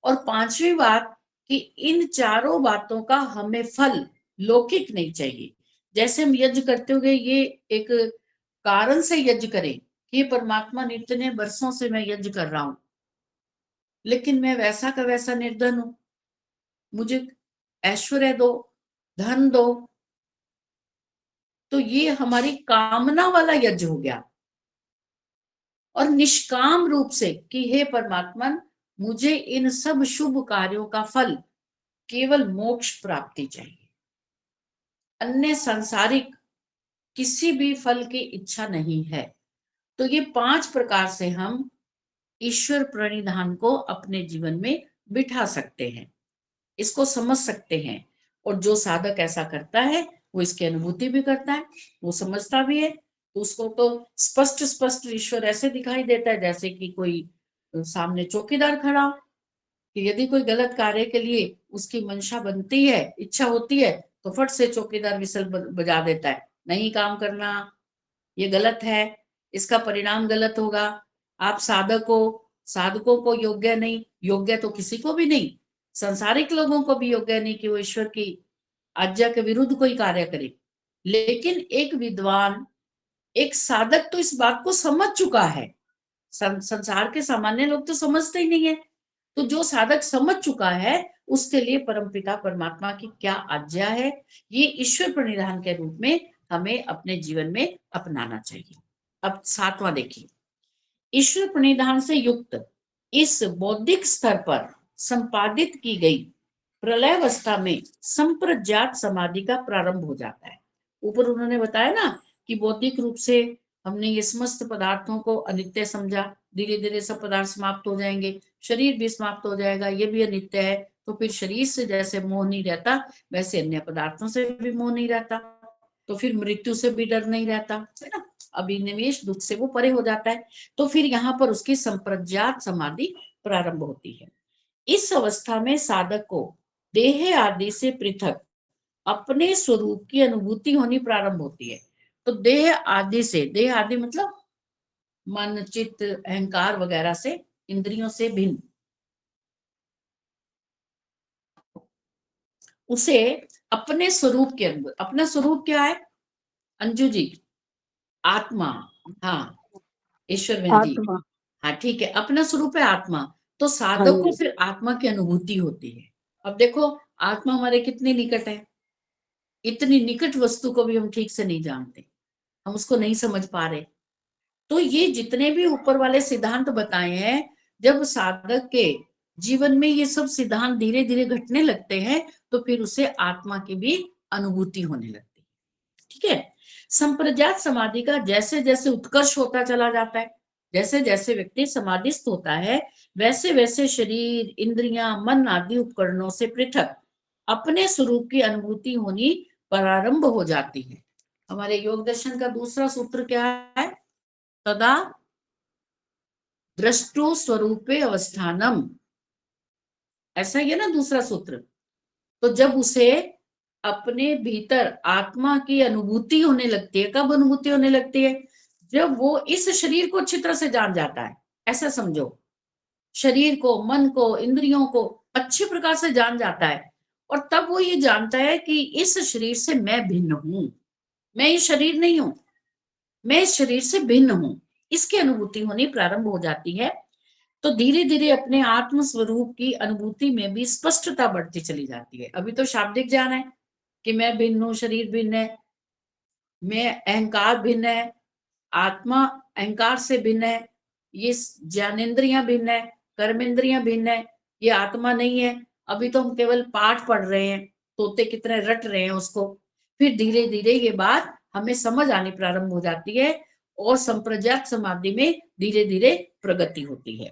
और 5वीं बात कि इन चारों बातों का हमें फल लौकिक नहीं चाहिए। जैसे हम यज्ञ करते हुए ये एक कारण से यज्ञ करें कि परमात्मा इतने वर्षों से मैं यज्ञ कर रहा हूं, लेकिन मैं वैसा का वैसा निर्धन हूं, मुझे ऐश्वर्य दो, धन दो। तो ये हमारी कामना वाला यज्ञ हो गया। और निष्काम रूप से कि हे परमात्मा, मुझे इन सब शुभ कार्यों का फल केवल मोक्ष प्राप्ति चाहिए, अन्य सांसारिक किसी भी फल की इच्छा नहीं है। तो ये 5 प्रकार से हम ईश्वर प्रणिधान को अपने जीवन में बिठा सकते हैं, इसको समझ सकते हैं। और जो साधक ऐसा करता है वो इसकी अनुभूति भी करता है, वो समझता भी है। तो उसको तो स्पष्ट स्पष्ट ईश्वर ऐसे दिखाई देता है जैसे कि कोई सामने चौकीदार खड़ा हो, कि यदि कोई गलत कार्य के लिए उसकी मंशा बनती है, इच्छा होती है, तो फट से चौकीदार विसल बजा देता है, नहीं काम करना, ये गलत है, इसका परिणाम गलत होगा। आप साधक हो, साधकों को योग्य नहीं, योग्य तो किसी को भी नहीं, संसारिक लोगों को भी योग्य नहीं कि वो ईश्वर की आज्ञा के विरुद्ध कोई कार्य करे। लेकिन एक विद्वान, एक साधक तो इस बात को समझ चुका है। संसार के सामान्य लोग तो समझते ही नहीं है। तो जो साधक समझ चुका है उसके लिए परमपिता परमात्मा की क्या आज्ञा है, ये ईश्वर प्रणिधान के रूप में हमें अपने जीवन में अपनाना चाहिए। अब 7वां देखिए, ईश्वर प्रणिधान से युक्त इस बौद्धिक स्तर पर संपादित की गई प्रलयावस्था में संप्रज्ञात समाधि का प्रारंभ हो जाता है। ऊपर उन्होंने बताया ना कि बौद्धिक रूप से हमने ये समस्त पदार्थों को अनित्य समझा, धीरे धीरे सब पदार्थ समाप्त हो जाएंगे, शरीर भी समाप्त हो जाएगा, ये भी अनित्य है। तो फिर शरीर से जैसे मोह नहीं रहता, वैसे अन्य पदार्थों से भी मोह नहीं रहता, तो फिर मृत्यु से भी डर नहीं रहता, है ना। अभिनिवेश दुख से वो परे हो जाता है। तो फिर यहाँ पर उसकी संप्रज्ञात समाधि प्रारंभ होती है। इस अवस्था में साधक को देह आदि से पृथक अपने स्वरूप की अनुभूति होनी प्रारंभ होती है। तो देह आदि से, देह आदि मतलब मन, चित्त, अहंकार वगैरह से, इंद्रियों से भिन्न, उसे अपने स्वरूप के अंदर, अपना स्वरूप क्या है अंजू जी? आत्मा। हाँ ईश्वर बहन जी, आत्मा। हाँ ठीक है, अपना स्वरूप है आत्मा। तो हाँ साधक को जी। फिर आत्मा की अनुभूति होती है। अब देखो आत्मा हमारे कितनी निकट है, इतनी निकट वस्तु को भी हम ठीक से नहीं जानते, हम उसको नहीं समझ पा रहे। तो ये जितने भी ऊपर वाले सिद्धांत बताए हैं, जब साधक के जीवन में ये सब सिद्धांत धीरे धीरे घटने लगते हैं तो फिर उसे आत्मा की भी अनुभूति होने लगती है। ठीक है। संप्रज्ञात समाधि का जैसे जैसे उत्कर्ष होता चला जाता है, जैसे जैसे व्यक्ति समाधिस्थ होता है, वैसे वैसे शरीर, इंद्रियां, मन आदि उपकरणों से पृथक अपने स्वरूप की अनुभूति होनी प्रारंभ हो जाती है। हमारे योग दर्शन का दूसरा सूत्र क्या है? तदा दृष्टो स्वरूपे अवस्थानम, ऐसा ही है ना दूसरा सूत्र। तो जब उसे अपने भीतर आत्मा की अनुभूति होने लगती है, कब अनुभूति होने लगती है? जब वो इस शरीर को अच्छी तरह से जान जाता है, ऐसा समझो, शरीर को, मन को, इंद्रियों को अच्छी प्रकार से जान जाता है, और तब वो ये जानता है कि इस शरीर से मैं भिन्न हूं, मैं ये शरीर नहीं हूं, मैं इस शरीर से भिन्न हूं, इसकी अनुभूति होनी प्रारंभ हो जाती है। तो धीरे धीरे अपने आत्म स्वरूप की अनुभूति में भी स्पष्टता बढ़ती चली जाती है। अभी तो शाब्दिक ज्ञान है कि मैं भिन्न हूं, शरीर भिन्न है, मैं अहंकार भिन्न है, आत्मा अहंकार से भिन्न है, ये ज्ञानेन्द्रियां भिन्न है, कर्मेंद्रियां भिन्न है, ये आत्मा नहीं है। अभी तो हम केवल पाठ पढ़ रहे हैं, तोते कितने रट रहे हैं उसको। फिर धीरे धीरे ये बात हमें समझ आनी प्रारंभ हो जाती है और संप्रज्ञात समाधि में धीरे धीरे प्रगति होती है।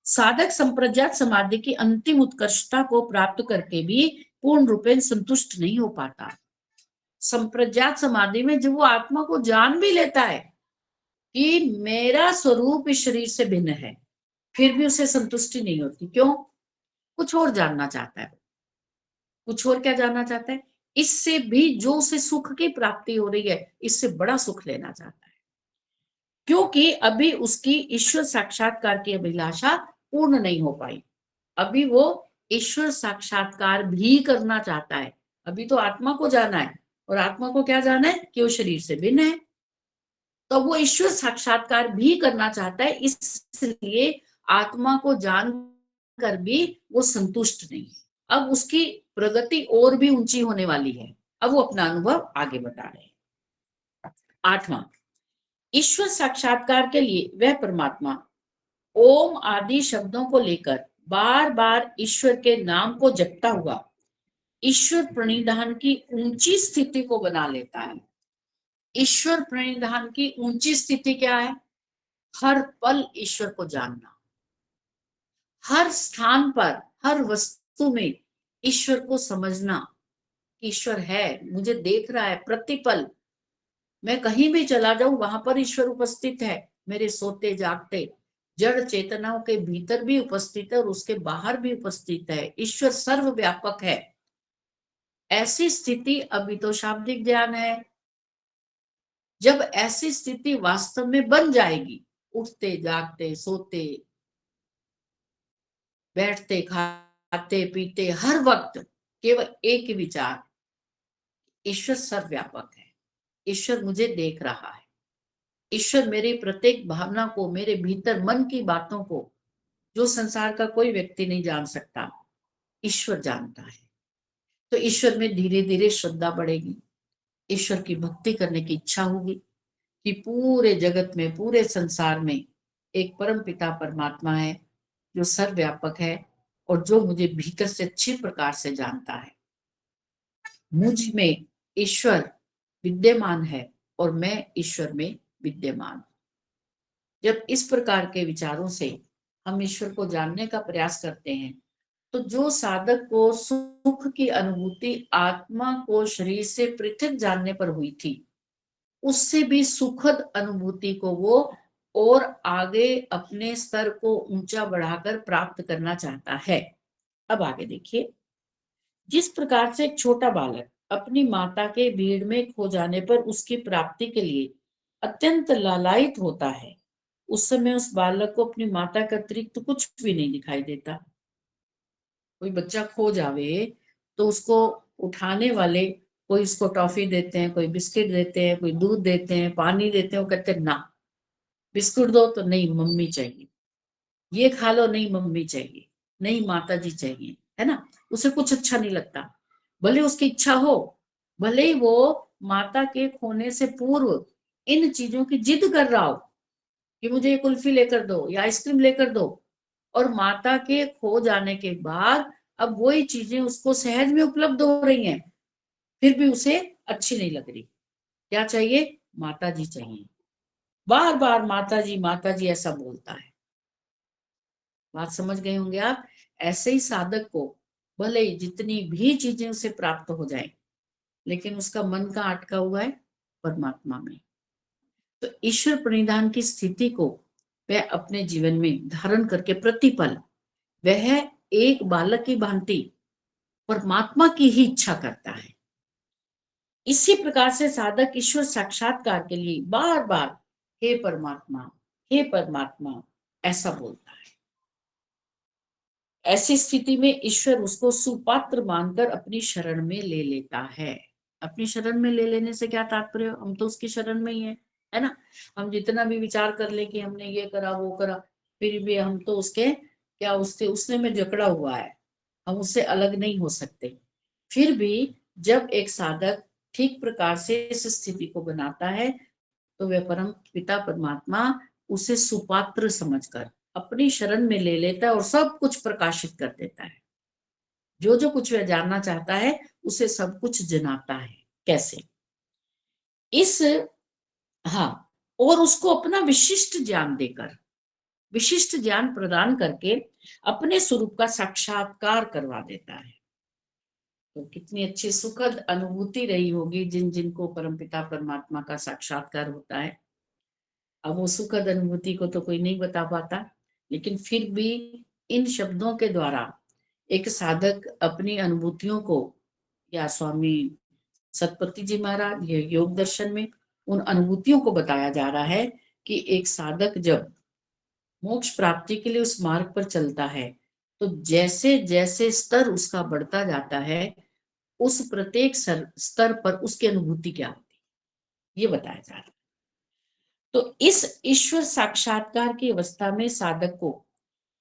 साधक संप्रज्ञात समाधि की अंतिम उत्कृष्टता को प्राप्त करके भी पूर्ण रूपेण संतुष्ट नहीं हो पाता। संप्रज्ञात समाधि में जब वो आत्मा को जान भी लेता है कि मेरा स्वरूप इस शरीर से भिन्न है, फिर भी उसे संतुष्टि नहीं होती। क्यों? कुछ और जानना चाहता है। कुछ और क्या जानना चाहता है? इससे भी जो उसे सुख की प्राप्ति हो रही है, इससे बड़ा सुख लेना चाहता है, क्योंकि अभी उसकी ईश्वर साक्षात्कार की अभिलाषा पूर्ण नहीं हो पाई। अभी वो ईश्वर साक्षात्कार भी करना चाहता है। अभी तो आत्मा को जाना है, और आत्मा को क्या जाना है? कि वो शरीर से भिन्न है। तो वो ईश्वर साक्षात्कार भी करना चाहता है, इसलिए आत्मा को जान कर भी वो संतुष्ट नहीं है। अब उसकी प्रगति और भी ऊंची होने वाली है। अब वो अपना अनुभव आगे बता रहे हैं। 8वां, ईश्वर साक्षात्कार के लिए वह परमात्मा ओम आदि शब्दों को लेकर बार बार ईश्वर के नाम को जपता हुआ ईश्वर प्रणिधान की ऊंची स्थिति को बना लेता है। ईश्वर प्रणिधान की ऊंची स्थिति क्या है? हर पल ईश्वर को जानना, हर स्थान पर, हर वस्तु में ईश्वर को समझना। ईश्वर है, मुझे देख रहा है प्रतिपल। मैं कहीं भी चला जाऊं, वहां पर ईश्वर उपस्थित है। मेरे सोते जागते जड़ चेतनाओं के भीतर भी उपस्थित है और उसके बाहर भी उपस्थित है। ईश्वर सर्वव्यापक है। ऐसी स्थिति अभी तो शाब्दिक ज्ञान है। जब ऐसी स्थिति वास्तव में बन जाएगी, उठते जागते सोते बैठते खाते पीते हर वक्त केवल एक ही विचार, ईश्वर सर्वव्यापक है, ईश्वर मुझे देख रहा है, ईश्वर मेरी प्रत्येक भावना को, मेरे भीतर मन की बातों को, जो संसार का कोई व्यक्ति नहीं जान सकता, ईश्वर जानता है। तो ईश्वर में धीरे धीरे श्रद्धा बढ़ेगी, ईश्वर की भक्ति करने की इच्छा होगी कि पूरे जगत में, पूरे संसार में एक परम पिता परमात्मा है जो सर्वव्यापक है और जो मुझे भीतर से अच्छी प्रकार से जानता है। मुझ में ईश्वर विद्यमान है और मैं ईश्वर में विद्यमान। जब इस प्रकार के विचारों से हम ईश्वर को जानने का प्रयास करते हैं, तो जो साधक को सुख की अनुभूति आत्मा को शरीर से पृथक जानने पर हुई थी, उससे भी सुखद अनुभूति को वो और आगे अपने स्तर को ऊंचा बढ़ाकर प्राप्त करना चाहता है। अब आगे देखिए, जिस प्रकार से एक छोटा बालक अपनी माता के भीड़ में खो जाने पर उसकी प्राप्ति के लिए अत्यंत लालायित होता है, उस समय उस बालक को अपनी माता के अतिरिक्त कुछ भी नहीं दिखाई देता। कोई बच्चा खो जावे तो उसको उठाने वाले कोई उसको टॉफी देते हैं, कोई बिस्किट देते हैं, कोई दूध देते हैं, पानी देते हैं। वो कहते हैं ना, बिस्कुट दो तो नहीं मम्मी चाहिए, ये खा लो नहीं मम्मी चाहिए, नहीं माता जी चाहिए, है ना। उसे कुछ अच्छा नहीं लगता, भले उसकी इच्छा हो, भले ही वो माता के खोने से पूर्व इन चीजों की जिद कर रहा हो कि मुझे ये कुल्फी लेकर दो या आइसक्रीम लेकर दो, और माता के खो जाने के बाद अब वही चीजें उसको सहज में उपलब्ध हो रही हैं, फिर भी उसे अच्छी नहीं लग रही। क्या चाहिए? माता जी चाहिए। बार बार माता जी ऐसा बोलता है। बात समझ गए होंगे आप। ऐसे ही साधक को भले ही जितनी भी चीजें उसे प्राप्त हो जाए, लेकिन उसका मन का अटका हुआ है परमात्मा में। तो ईश्वर प्रणिधान की स्थिति को वह अपने जीवन में धारण करके प्रतिपल वह एक बालक की भांति परमात्मा की ही इच्छा करता है। इसी प्रकार से साधक ईश्वर साक्षात्कार के लिए बार बार हे परमात्मा, हे परमात्मा ऐसा बोलता है। ऐसी स्थिति में ईश्वर उसको सुपात्र मानकर अपनी शरण में ले लेता है। अपनी शरण में ले लेने से क्या तात्पर्य, हम तो उसकी शरण में ही है ना। हम जितना भी विचार कर ले कि हमने ये करा वो करा, फिर भी हम तो उसके क्या उसने में जकड़ा हुआ है, हम उससे अलग नहीं हो सकते। फिर भी जब एक साधक ठीक प्रकार से इस स्थिति को बनाता है तो वह परम पिता परमात्मा उसे सुपात्र समझकर अपनी शरण में ले लेता है और सब कुछ प्रकाशित कर देता है। जो जो कुछ वह जानना चाहता है उसे सब कुछ जनाता है। कैसे? इस हाँ, और उसको अपना विशिष्ट ज्ञान देकर, विशिष्ट ज्ञान प्रदान करके अपने स्वरूप का साक्षात्कार करवा देता है। तो कितनी अच्छी सुखद अनुभूति रही होगी जिन जिनको परमपिता परमात्मा का साक्षात्कार होता है। अब वो सुखद अनुभूति को तो कोई नहीं बता पाता, लेकिन फिर भी इन शब्दों के द्वारा एक साधक अपनी अनुभूतियों को, या स्वामी सतपति जी महाराज ये योग दर्शन में उन अनुभूतियों को बताया जा रहा है कि एक साधक जब मोक्ष प्राप्ति के लिए उस मार्ग पर चलता है तो जैसे जैसे स्तर उसका बढ़ता जाता है उस प्रत्येक स्तर पर उसकी अनुभूति क्या होती है ये बताया जा रहा है। तो इस ईश्वर साक्षात्कार की अवस्था में साधक को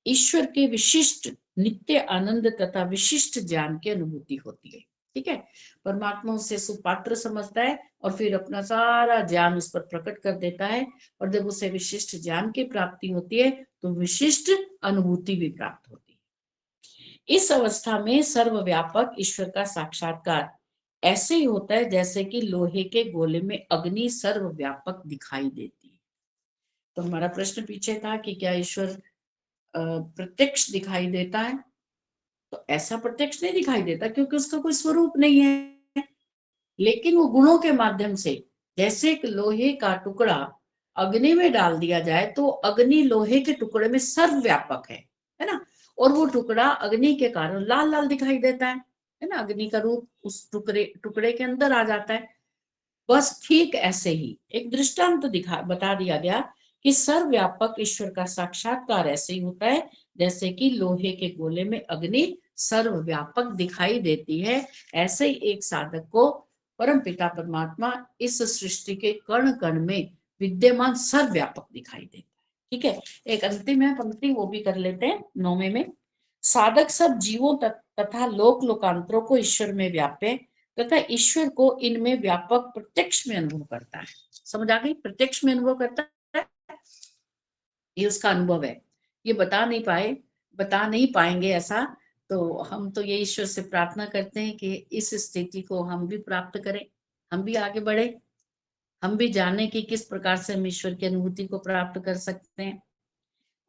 ईश्वर के विशिष्ट नित्य आनंद तथा विशिष्ट ज्ञान की अनुभूति होती है। ठीक है, परमात्मा उसे सुपात्र समझता है और फिर अपना सारा ज्ञान उस पर प्रकट कर देता है, और जब उसे विशिष्ट ज्ञान की प्राप्ति होती है तो विशिष्ट अनुभूति भी प्राप्त होती है। इस अवस्था में सर्वव्यापक ईश्वर का साक्षात्कार ऐसे ही होता है जैसे कि लोहे के गोले में अग्नि सर्वव्यापक दिखाई देती है। तो हमारा प्रश्न पीछे था कि क्या ईश्वर प्रत्यक्ष दिखाई देता है? तो ऐसा प्रत्यक्ष नहीं दिखाई देता क्योंकि उसका कोई स्वरूप नहीं है, लेकिन वो गुणों के माध्यम से, जैसे एक लोहे का टुकड़ा अग्नि में डाल दिया जाए तो अग्नि लोहे के टुकड़े में सर्वव्यापक है ना, और वो टुकड़ा अग्नि के कारण लाल लाल दिखाई देता है ना, अग्नि का रूप उस टुकड़े के अंदर आ जाता है। बस ठीक ऐसे ही एक दृष्टांत बता दिया गया कि सर्वव्यापक ईश्वर का साक्षात्कार ऐसे ही होता है जैसे कि लोहे के गोले में अग्नि सर्वव्यापक दिखाई देती है। ऐसे ही एक साधक को परम पिता परमात्मा इस सृष्टि के कण कण में विद्यमान सर्वव्यापक दिखाई देता है। ठीक है, एक अंतिम है पंक्ति, वो भी कर लेते हैं 9वें में। साधक सब जीवों तथा लोक लोकांतरों को ईश्वर में व्याप्य तथा ईश्वर को इनमें व्यापक प्रत्यक्ष में अनुभव करता है। समझ आ गई? प्रत्यक्ष में अनुभव करता है, ये उसका अनुभव है। ये बता नहीं पाएंगे ऐसा, तो हम तो ये ईश्वर से प्रार्थना करते हैं कि इस स्थिति को हम भी प्राप्त करें, हम भी आगे बढ़े, हम भी जाने कि किस प्रकार से हम ईश्वर की अनुभूति को प्राप्त कर सकते हैं।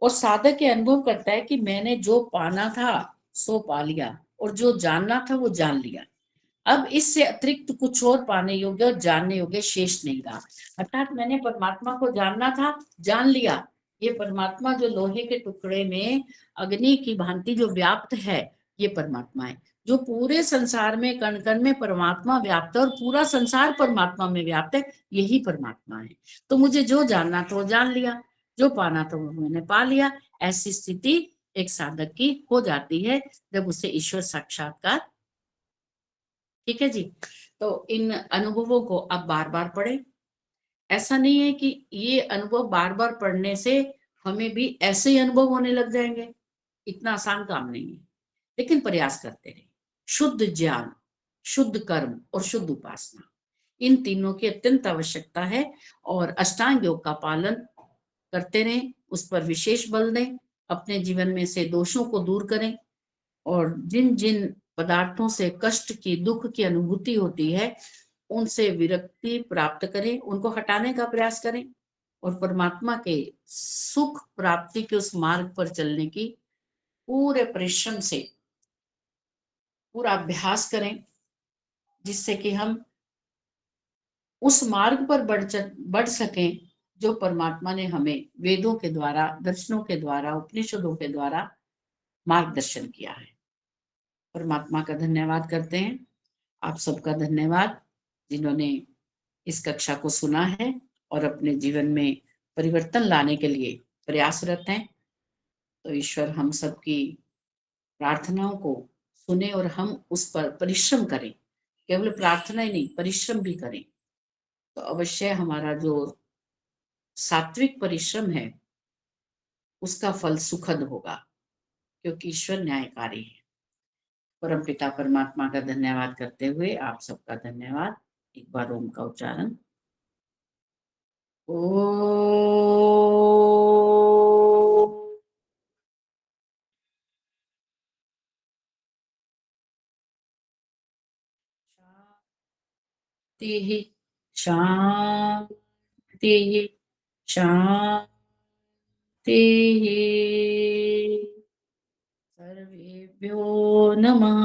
और साधक ये अनुभव करता है कि मैंने जो पाना था सो पा लिया और जो जानना था वो जान लिया, अब इससे अतिरिक्त कुछ और पाने योग्य और जानने योग्य शेष नहीं रहा। अर्थात मैंने परमात्मा को जानना था, जान लिया। ये परमात्मा जो लोहे के टुकड़े में अग्नि की भांति जो व्याप्त है, ये परमात्मा है। जो पूरे संसार में कण कण में परमात्मा व्याप्त है और पूरा संसार परमात्मा में व्याप्त है, यही परमात्मा है। तो मुझे जो जानना था वो जान लिया, जो पाना था वो मैंने पा लिया। ऐसी स्थिति एक साधक की हो जाती है जब उसे ईश्वर साक्षात्कार। ठीक है जी, तो इन अनुभवों को अब बार बार पढ़े। ऐसा नहीं है कि ये अनुभव बार बार पढ़ने से हमें भी ऐसे ही अनुभव होने लग जाएंगे, इतना आसान काम नहीं है, लेकिन प्रयास करते रहे। शुद्ध ज्ञान, शुद्ध कर्म और शुद्ध उपासना, इन तीनों की अत्यंत आवश्यकता है। और अष्टांग योग का पालन करते रहें, उस पर विशेष बल दें, अपने जीवन में से दोषों को दूर करें, और जिन जिन पदार्थों से कष्ट की, दुख की अनुभूति होती है उनसे विरक्ति प्राप्त करें, उनको हटाने का प्रयास करें, और परमात्मा के सुख प्राप्ति के उस मार्ग पर चलने की पूरे परिश्रम से पूरा अभ्यास करें, जिससे कि हम उस मार्ग पर बढ़ सकें जो परमात्मा ने हमें वेदों के द्वारा, दर्शनों के द्वारा, उपनिषदों के द्वारा मार्गदर्शन किया है। परमात्मा का धन्यवाद करते हैं। आप सबका धन्यवाद जिन्होंने इस कक्षा को सुना है और अपने जीवन में परिवर्तन लाने के लिए प्रयासरत हैं। तो ईश्वर हम सबकी प्रार्थनाओं को सुने और हम उस पर परिश्रम करें। केवल प्रार्थना ही नहीं, परिश्रम भी करें, तो अवश्य हमारा जो सात्विक परिश्रम है उसका फल सुखद होगा, क्योंकि ईश्वर न्यायकारी है। परमपिता परमात्मा का धन्यवाद करते हुए आप सबका धन्यवाद। एक बार ओम का उच्चारण। ओ शांति शांति शांति। सर्वेभ्यो नमः।